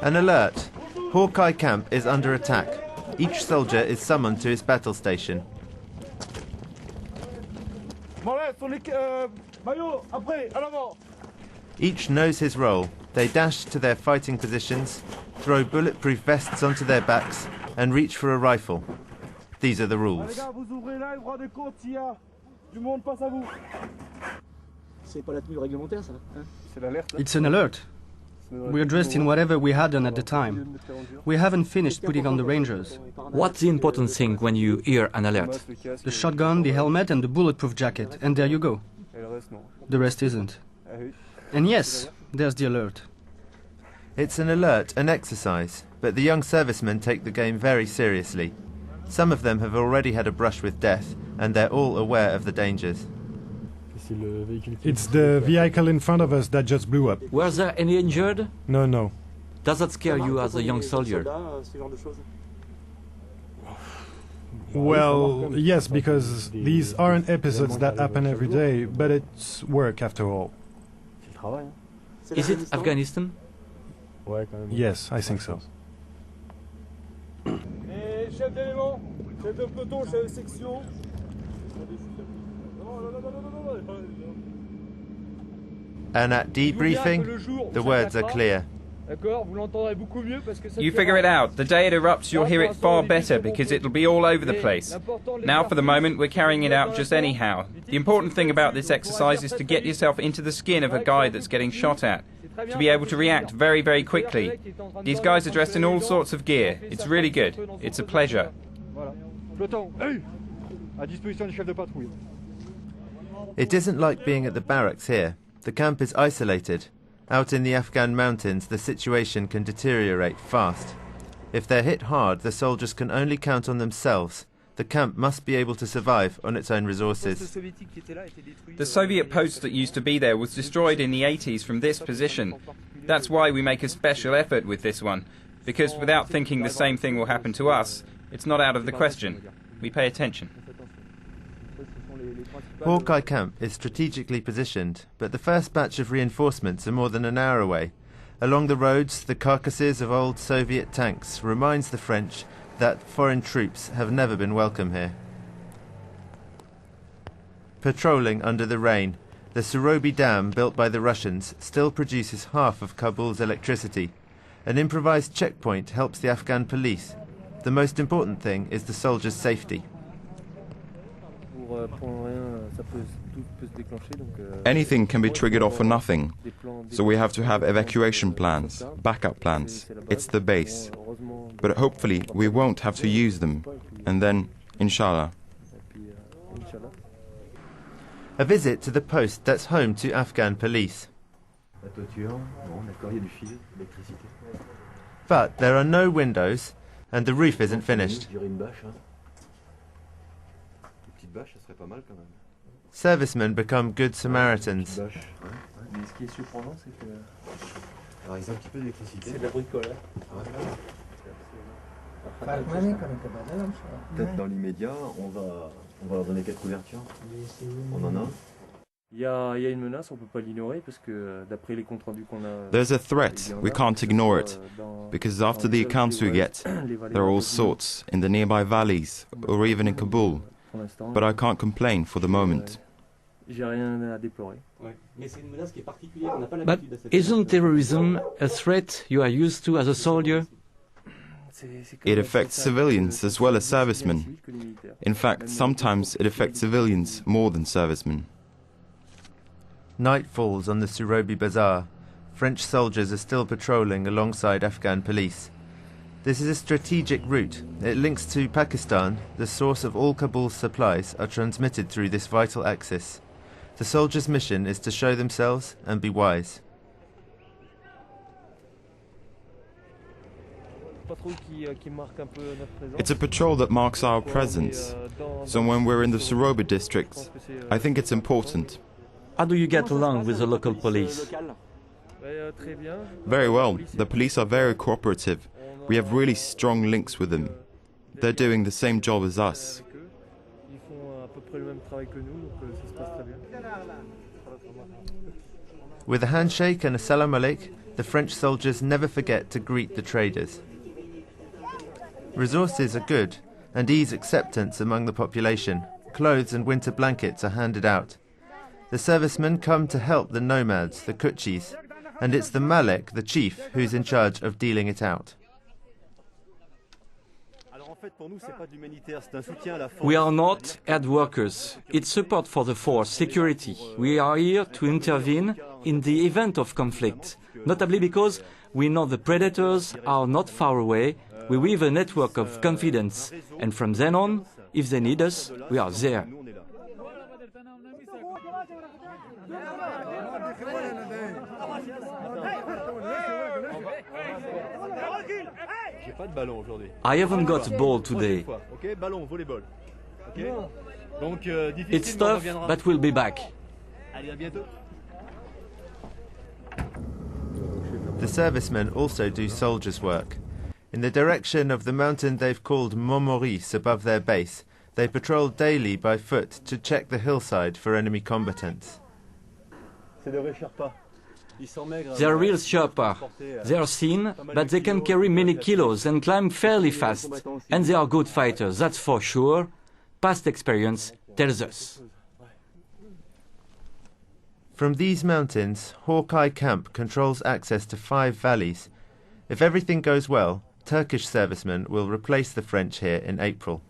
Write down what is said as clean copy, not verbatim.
An alert. Hawkeye camp is under attack. Each soldier is summoned to his battle station. Each knows his role. They dash to their fighting positions, throw bulletproof vests onto their backs, and reach for a rifle. These are the rules. It's an alert. We're dressed in whatever we had on at the time. We haven't finished putting on the Rangers. What's the important thing when you hear an alert? The shotgun, the helmet, and the bulletproof jacket, and there you go. The rest isn't. And yes, there's the alert. It's an alert, an exercise, but the young servicemen take the game very seriously. Some of them have already had a brush with death, and they're all aware of the dangers. It's the vehicle in front of us that just blew up. Were there any injured? No. Does that scare you as a young soldier? Well, yes, because these aren't episodes that happen every day, but it's work after all. Is it Afghanistan? Yes, I think so. And at debriefing, the words are clear. You figure it out. The day it erupts, you'll hear it far better because it'll be all over the place. Now, for the moment, we're carrying it out just anyhow. The important thing about this exercise is to get yourself into the skin of a guy that's getting shot at, to be able to react very, very quickly. These guys are dressed in all sorts of gear. It's really good. It's a pleasure. It isn't like being at the barracks here. The camp is isolated. Out in the Afghan mountains, the situation can deteriorate fast. If they're hit hard, the soldiers can only count on themselves. The camp must be able to survive on its own resources. The Soviet post that used to be there was destroyed in the 80s from this position. That's why we make a special effort with this one, because without thinking the same thing will happen to us, it's not out of the question. We pay attention. Hawkeye camp is strategically positioned, but the first batch of reinforcements are more than an hour away. Along the roads, the carcasses of old Soviet tanks reminds the French that foreign troops have never been welcome here. Patrolling under the rain, the Surobi Dam built by the Russians still produces half of Kabul's electricity. An improvised checkpoint helps the Afghan police. The most important thing is the soldiers' safety. Anything can be triggered off for nothing, so we have to have evacuation plans, backup plans. It's the base. But hopefully we won't have to use them, and then, inshallah. A visit to the post that's home to Afghan police. But there are no windows, and the roof isn't finished. Servicemen become good Samaritans. There's a threat, we can't ignore it, because after the accounts we get, there are all sorts in the nearby valleys, or even in Kabul. But I can't complain for the moment. But isn't terrorism a threat you are used to as a soldier? It affects civilians as well as servicemen. In fact, sometimes it affects civilians more than servicemen. Night falls on the Surobi Bazaar. French soldiers are still patrolling alongside Afghan police. This is a strategic route. It links to Pakistan. The source of all Kabul's supplies are transmitted through this vital axis. The soldiers' mission is to show themselves and be wise. It's a patrol that marks our presence. So when we're in the Surobi district, I think it's important. How do you get along with the local police? Very well. The police are very cooperative. We have really strong links with them. They're doing the same job as us. With a handshake and a salam aleik, the French soldiers never forget to greet the traders. Resources are good and ease acceptance among the population. Clothes and winter blankets are handed out. The servicemen come to help the nomads, the Kutchis, and it's the Malek, the chief, who's in charge of dealing it out. We are not aid workers. It's support for the force, security. We are here to intervene in the event of conflict, notably because we know the predators are not far away. We weave a network of confidence, and from then on, if they need us, we are there. I haven't got a ball today. It's tough, but we'll be back. The servicemen also do soldiers' work. In the direction of the mountain they've called Mont Maurice above their base, they patrol daily by foot to check the hillside for enemy combatants. They're real Sherpa. They are thin, but they can carry many kilos and climb fairly fast. And they are good fighters, that's for sure. Past experience tells us. From these mountains, Hawkeye Camp controls access to 5 valleys. If everything goes well, Turkish servicemen will replace the French here in April.